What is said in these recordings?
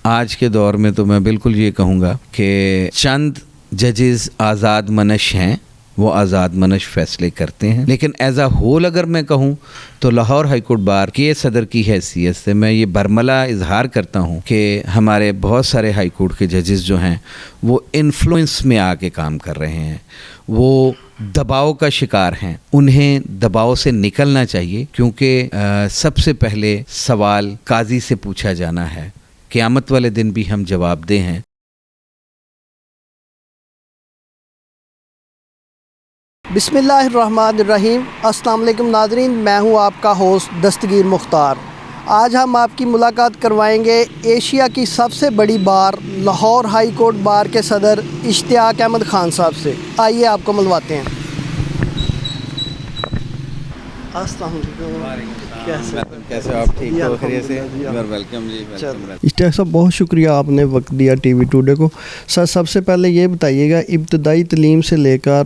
آج کے دور میں تو میں بالکل یہ کہوں گا کہ چند ججز آزاد منش ہیں، وہ آزاد منش فیصلے کرتے ہیں، لیکن ایز اے ہول اگر میں کہوں تو لاہور ہائی کورٹ بار کے صدر کی حیثیت سے میں یہ برملا اظہار کرتا ہوں کہ ہمارے بہت سارے ہائی کورٹ کے ججز جو ہیں وہ انفلوئنس میں آ کے کام کر رہے ہیں، وہ دباؤ کا شکار ہیں، انہیں دباؤ سے نکلنا چاہیے، کیونکہ سب سے پہلے سوال قاضی سے پوچھا جانا ہے، قیامت والے دن بھی ہم جواب دہ ہیں۔ بسم اللہ الرحمن الرحیم۔ السلام علیکم ناظرین، میں ہوں آپ کا ہوسٹ دستگیر مختار۔ آج ہم آپ کی ملاقات کروائیں گے ایشیا کی سب سے بڑی بار لاہور ہائی کورٹ بار کے صدر اشتیاق احمد خان صاحب سے۔ آئیے آپ کو ملواتے ہیں۔ السلام علیکم، کیسے آپ؟ ٹھیک ہو؟ خیریت سے؟ ویلکم جی۔ اشتیاق صاحب بہت شکریہ آپ نے وقت دیا ٹی وی ٹوڈے کو۔ سر سب سے پہلے یہ بتائیے گا، ابتدائی تعلیم سے لے کر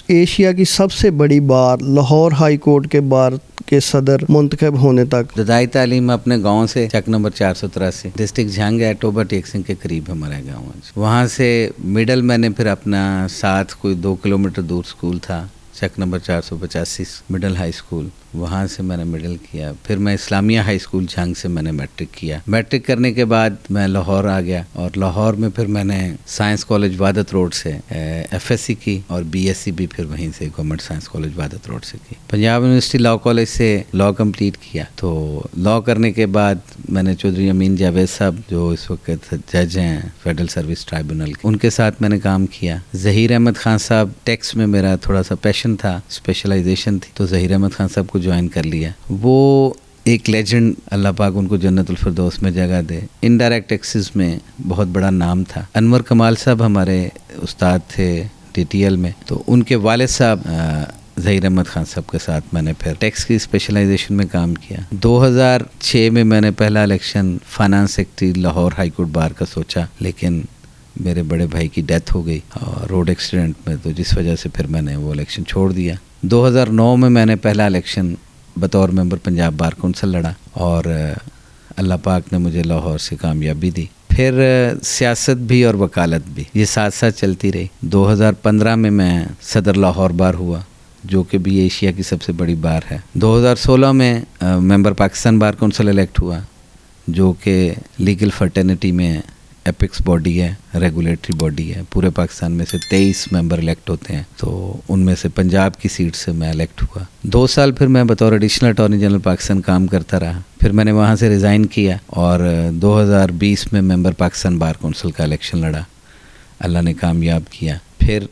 ایشیا کی سب سے بڑی بار لاہور ہائی کورٹ کے بار کے صدر منتخب ہونے تک، ابتدائی تعلیم اپنے گاؤں سے چک نمبر 483 ڈسٹرکٹ جھنگ ہے، ٹوبا ٹیک سنگھ کے قریب ہمارا گاؤں ہے۔ وہاں سے مڈل میں نے پھر اپنا ساتھ کوئی 2 کلومیٹر دور اسکول تھا، چک نمبر 485 مڈل ہائی اسکول، وہاں سے میں نے مڈل کیا۔ پھر میں اسلامیہ ہائی اسکول جھنگ سے میں نے میٹرک کیا۔ میٹرک کرنے کے بعد میں لاہور آ گیا، اور لاہور میں پھر میں نے سائنس کالج وحدت روڈ سے ایف ایس سی کی، اور بی ایس سی بھی پھر وہیں سے گورنمنٹ سائنس کالج وحدت روڈ سے کی۔ پنجاب یونیورسٹی لاء کالج سے لاء کمپلیٹ کیا۔ تو لاء کرنے کے بعد میں نے چودھری امین جاوید صاحب جو اس وقت جج ہیں فیڈرل سروس ٹرائبونل کے، ان کے ساتھ میں نے کام کیا۔ ظہیر احمد خان صاحب، ٹیکس میں میرا تھوڑا سا پیشن تھا، اسپیشلائزیشن تھی، تو ظہیر احمد خان صاحب کو جوائن کر لیا۔ وہ ایک لیجنڈ، اللہ پاک ان کو جنت الفردوس میں جگہ دے، انڈائریکٹ ٹیکسز میں بہت بڑا نام تھا۔ انور کمال صاحب ہمارے استاد تھے ٹی ٹی ایل میں، تو ان کے والد صاحب ظہیر احمد خان صاحب کے ساتھ میں نے پھر ٹیکس کی اسپیشلائزیشن میں کام کیا۔ 2006 میں نے پہلا election finance secretary Lahore high court bar کا سوچا، لیکن میرے بڑے بھائی کی ڈیتھ ہو گئی اور روڈ ایکسیڈنٹ میں، تو جس وجہ سے پھر میں نے وہ الیکشن چھوڑ دیا۔ 2009 میں نے پہلا الیکشن بطور ممبر پنجاب بار کونسل لڑا، اور اللہ پاک نے مجھے لاہور سے کامیابی دی۔ پھر سیاست بھی اور وکالت بھی یہ ساتھ ساتھ چلتی رہی۔ 2015 میں صدر لاہور بار ہوا، جو کہ بھی ایشیا کی سب سے بڑی بار ہے۔ 2016 میں ممبر پاکستان بار کونسل الیکٹ ہوا، جو کہ لیگل فرٹرنیٹی میں ایپکس باڈی ہے، ریگولیٹری باڈی ہے۔ پورے پاکستان میں سے 23 ممبر الیکٹ ہوتے ہیں، تو ان میں سے پنجاب کی سیٹ سے میں الیکٹ ہوا۔ 2 سال پھر میں بطور ایڈیشنل اٹارنی جنرل پاکستان کام کرتا رہا۔ پھر میں نے وہاں سے ریزائن کیا، اور 2020 میں ممبر پاکستان بار کونسل کا الیکشن لڑا، اللہ نے کامیاب کیا۔ پھر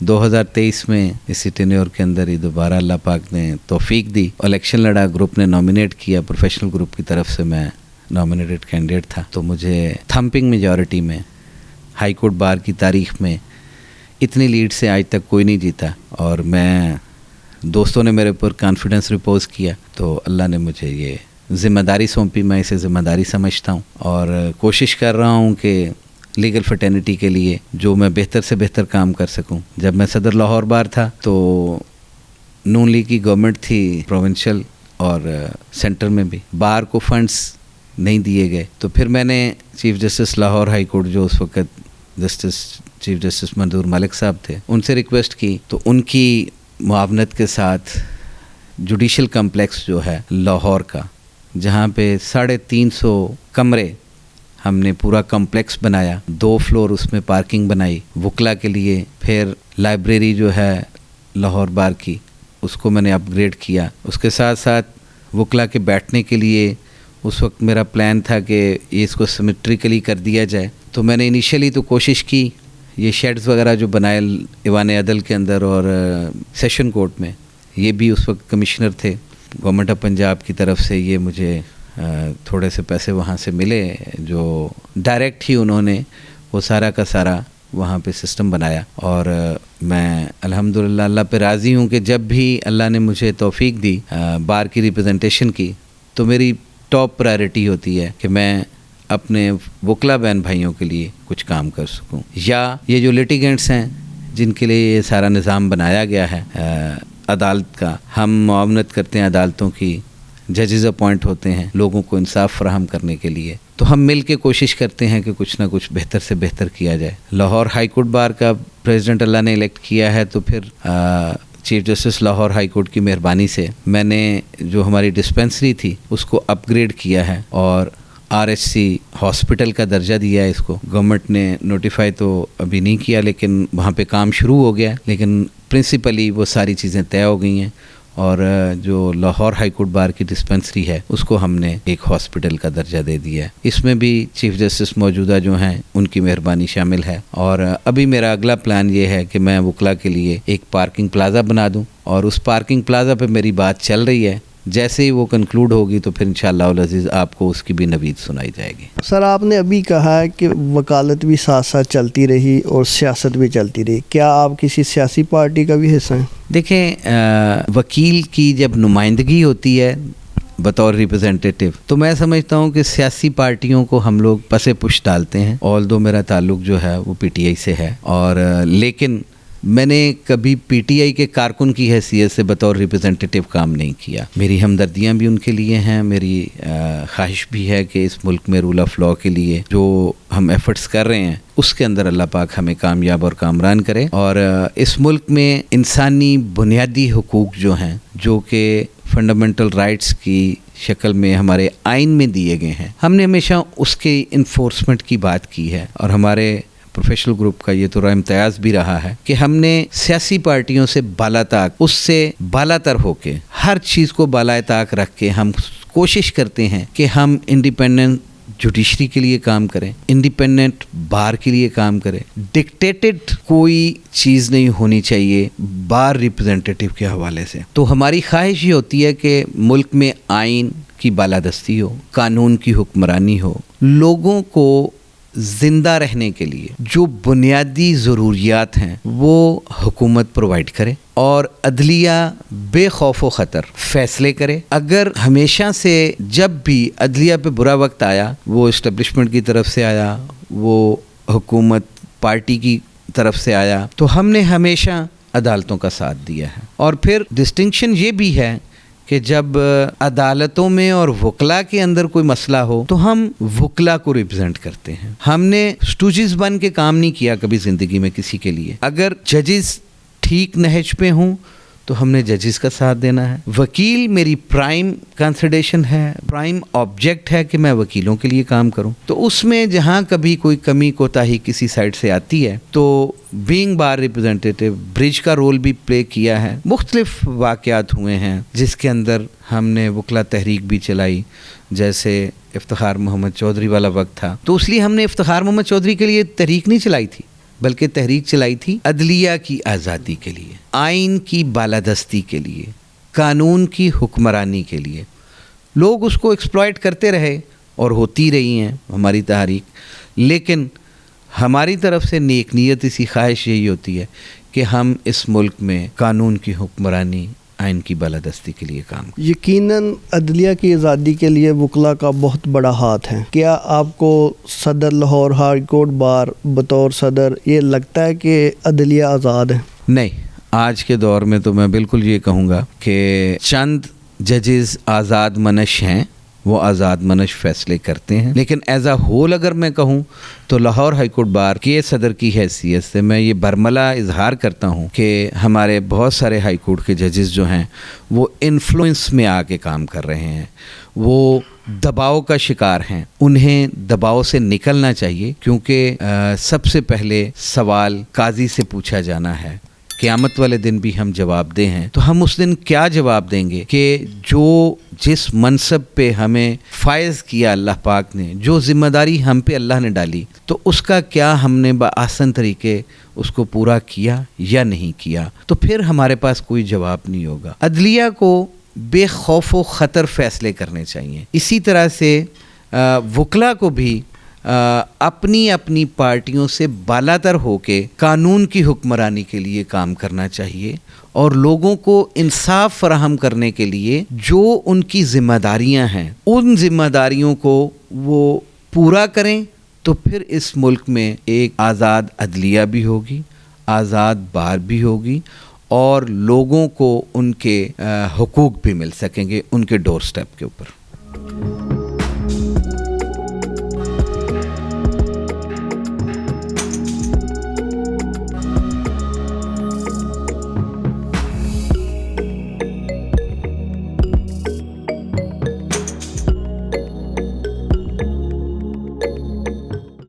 2023 میں اسی ٹینیور کے اندر ہی دوبارہ اللہ پاک نے توفیق دی، الیکشن لڑا، گروپ نے نامینیٹ کیا، پروفیشنل گروپ کی طرف سے میں نامینیٹڈ کینڈیڈیٹ تھا، تو مجھے تھمپنگ میجورٹی میں ہائی کورٹ بار کی تاریخ میں اتنی لیڈ سے آج تک کوئی نہیں جیتا، اور میں دوستوں نے میرے پر کانفیڈنس ریپوز کیا، تو اللہ نے مجھے یہ ذمہ داری سونپی۔ میں اسے ذمہ داری سمجھتا ہوں، اور کوشش کر رہا ہوں کہ لیگل فرٹرنیٹی کے لیے جو میں بہتر سے بہتر کام کر سکوں۔ جب میں صدر لاہور بار تھا تو نون لیگ کی گورنمنٹ تھی پروونشل اور سینٹر میں بھی، بار کو فنڈز نہیں دیے گئے، تو پھر میں نے chief justice Lahore high court جو اس وقت چیف جسٹس منظور ملک صاحب تھے، ان سے ریکویسٹ کی، تو ان کی معاونت کے ساتھ جوڈیشل کمپلیکس جو ہے لاہور کا، جہاں پہ 350 کمرے ہم نے پورا کمپلیکس بنایا، 2 فلور اس میں پارکنگ بنائی وکلا کے لیے، پھر لائبریری جو ہے لاہور بار کی اس کو میں نے اپ گریڈ کیا، اس کے ساتھ ساتھ وکلا کے بیٹھنے کے لیے اس وقت میرا پلان تھا کہ اس کو سیمیٹریکلی کر دیا جائے، تو میں نے انیشیلی تو کوشش کی، یہ شیڈز وغیرہ جو بنائے ایوان عدل کے اندر اور سیشن کورٹ میں، یہ بھی اس وقت کمشنر تھے گورنمنٹ آف پنجاب کی طرف سے، یہ مجھے تھوڑے سے پیسے وہاں سے ملے جو ڈائریکٹ ہی انہوں نے وہ سارا کا سارا وہاں پہ سسٹم بنایا، اور میں الحمدللہ اللہ پہ راضی ہوں کہ جب بھی اللہ نے مجھے توفیق دی بار کی ریپرزنٹیشن کی، تو میری ٹاپ پرائرٹی ہوتی ہے کہ میں اپنے وکلا بہن بھائیوں کے لیے کچھ کام کر سکوں، یا یہ جو لیٹیگنٹس ہیں جن کے لیے یہ سارا نظام بنایا گیا ہے عدالت کا، ہم معاونت کرتے ہیں عدالتوں کی، जजेस अपॉइंट होते हैं लोगों को इंसाफ फराहम करने के लिए, तो हम मिल के कोशिश करते हैं कि कुछ ना कुछ बेहतर से बेहतर किया जाए। लाहौर हाई कोर्ट बार का प्रेसिडेंट अल्लाह ने इलेक्ट किया है, तो फिर chief justice Lahore high court की मेहरबानी से मैंने जो हमारी डिस्पेंसरी थी उसको अपग्रेड किया है और RHC हॉस्पिटल का दर्जा दिया है इसको। गवर्नमेंट ने नोटिफाई तो अभी नहीं किया, लेकिन वहाँ पे काम शुरू हो गया है, लेकिन प्रिंसिपली वो सारी चीज़ें तय हो गई हैं और जो लाहौर हाई कोर्ट बार की डिस्पेंसरी है उसको हमने एक हॉस्पिटल का दर्जा दे दिया है। इसमें भी चीफ जस्टिस मौजूदा जो हैं उनकी मेहरबानी शामिल है। और अभी मेरा अगला प्लान ये है कि मैं वकला के लिए एक पार्किंग प्लाज़ा बना दूं और उस पार्किंग प्लाज़ा पे मेरी बात चल रही है। जैसे ही वो कंक्लूड होगी तो फिर इंशाअल्लाह अल अज़ीज़ आपको उसकी भी नवीद सुनाई जाएगी। सर, आपने अभी कहा है कि वकालत भी साथ साथ चलती रही और सियासत भी चलती रही, क्या आप किसी सियासी पार्टी का भी हिस्सा हैं? देखें, वकील की जब नुमाइंदगी होती है बतौर रिप्रेजेंटेटिव, तो मैं समझता हूँ कि सियासी पार्टियों को हम लोग पसे पुश डालते हैं। ऑल्दो मेरा ताल्लुक़ जो है वो PTI से है, और लेकिन मैंने कभी PTI के कारकुन की हैसियत से बतौर रिप्रेजेंटेटिव काम नहीं किया। मेरी हमदर्दियाँ भी उनके लिए हैं, मेरी ख्वाहिश भी है कि इस मुल्क में रूल ऑफ लॉ के लिए जो हम एफ़र्ट्स कर रहे हैं उसके अंदर अल्लाह पाक हमें कामयाब और कामरान करे। और इस मुल्क में इंसानी बुनियादी हुकूक जो हैं, जो कि फंडामेंटल राइट्स की शक्ल में हमारे आइन में दिए गए हैं, हमने हमेशा उसके इन्फोर्समेंट की बात की है। और हमारे प्रोफेशनल ग्रुप का ये तो इम्तियाज़ भी रहा है कि हमने सियासी पार्टियों से बालाताक, उससे बालातर होके हर चीज़ को बालाए ताक रख के हम कोशिश करते हैं कि हम इंडिपेंडेंट जुडिशरी के लिए काम करें, इंडिपेंडेंट बार के लिए काम करें। डिक्टेटेड कोई चीज़ नहीं होनी चाहिए बार रिप्रेजेंटेटिव के हवाले से। तो हमारी ख्वाहिश ये होती है कि मुल्क में आइन की बालादस्ती हो, कानून की हुक्मरानी हो, लोगों को ज़िंदा रहने के लिए जो बुनियादी ज़रूरियात हैं वो हुकूमत प्रोवाइड करे और अदलिया बेखौफ व ख़तर फ़ैसले करे। अगर हमेशा से जब भी अदलिया पे बुरा वक्त आया, वो इस्टब्लिशमेंट की तरफ से आया, वो हुकूमत पार्टी की तरफ से आया, तो हमने हमेशा अदालतों का साथ दिया है। और फिर डिस्टिंक्शन ये भी है कि जब अदालतों में और वकला के अंदर कोई मसला हो तो हम वकला को रिप्रेजेंट करते हैं। हमने स्टूजिस बन के काम नहीं किया कभी ज़िंदगी में किसी के लिए। अगर जजेस ठीक नहज पे हों तो हमने जजेस का साथ देना है। वकील मेरी प्राइम कंसिडरेशन है, प्राइम ऑब्जेक्ट है कि मैं वकीलों के लिए काम करूं। तो उसमें जहां कभी कोई कमी कोताही किसी साइड से आती है तो बीइंग बार रिप्रेजेंटेटिव ब्रिज का रोल भी प्ले किया है। मुख्तलिफ वाक़यात हुए हैं जिसके अंदर हमने वकला तहरीक भी चलाई, जैसे इफ्तिखार मोहम्मद चौधरी वाला वक्त था, तो इसलिए हमने इफ्तिखार मोहम्मद चौधरी के लिए तहरीक नहीं चलाई थी, बल्कि तहरीक चलाई थी अदलिया की आज़ादी के लिए, आइन की बालादस्ती के लिए, कानून की हुक्मरानी के लिए। लोग उसको एक्सप्लॉइट करते रहे और होती रही हैं हमारी तहरीक, लेकिन हमारी तरफ से नेक नीयत इसी ख्वाहिश यही होती है कि हम इस मुल्क में कानून की हुक्मरानी, आइन की बालादस्ती के लिए काम। यकीनन अदलिया की आज़ादी के लिए वकला का बहुत बड़ा हाथ है। क्या आपको सदर लाहौर हाई कोर्ट बार बतौर सदर ये लगता है कि अदलिया आज़ाद है? नहीं, आज के दौर में तो मैं बिल्कुल ये कहूँगा कि चंद जजेस आज़ाद मनश हैं, वो आज़ाद मनश फ़ैसले करते हैं। लेकिन एज़ आ होल अगर मैं कहूँ तो लाहौर हाई कोर्ट बार के सदर की हैसियत से मैं ये बरमला इजहार करता हूँ कि हमारे बहुत सारे हाई कोर्ट के जजेस जो हैं वो इन्फ्लुएंस में आके काम कर रहे हैं, वो दबाव का शिकार हैं। उन्हें दबाव से निकलना चाहिए, क्योंकि सबसे पहले सवाल काजी से पूछा जाना है। क़यामत वाले दिन भी हम जवाबदेह हैं, तो हम उस दिन क्या जवाब देंगे कि जो जिस मनसब पे हमें फ़ायज़ किया अल्लाह पाक ने, जो ज़िम्मेदारी हम पे अल्लाह ने डाली, तो उसका क्या हमने बआसन तरीके उसको पूरा किया या नहीं किया, तो फिर हमारे पास कोई जवाब नहीं होगा। अदलिया को बेखौफ व ख़तर फ़ैसले करने चाहिए। इसी तरह से वकला को भी अपनी अपनी पार्टियों से बालातर होके कानून की हुक्मरानी के लिए काम करना चाहिए और लोगों को इंसाफ फराहम करने के लिए जो उनकी ज़िम्मेदारियां हैं उन ज़िम्मेदारियों को वो पूरा करें। तो फिर इस मुल्क में एक आज़ाद अदलिया भी होगी, आज़ाद बार भी होगी اور لوگوں کو ان کے حقوق بھی مل سکیں گے ان کے ڈور سٹیپ کے اوپر.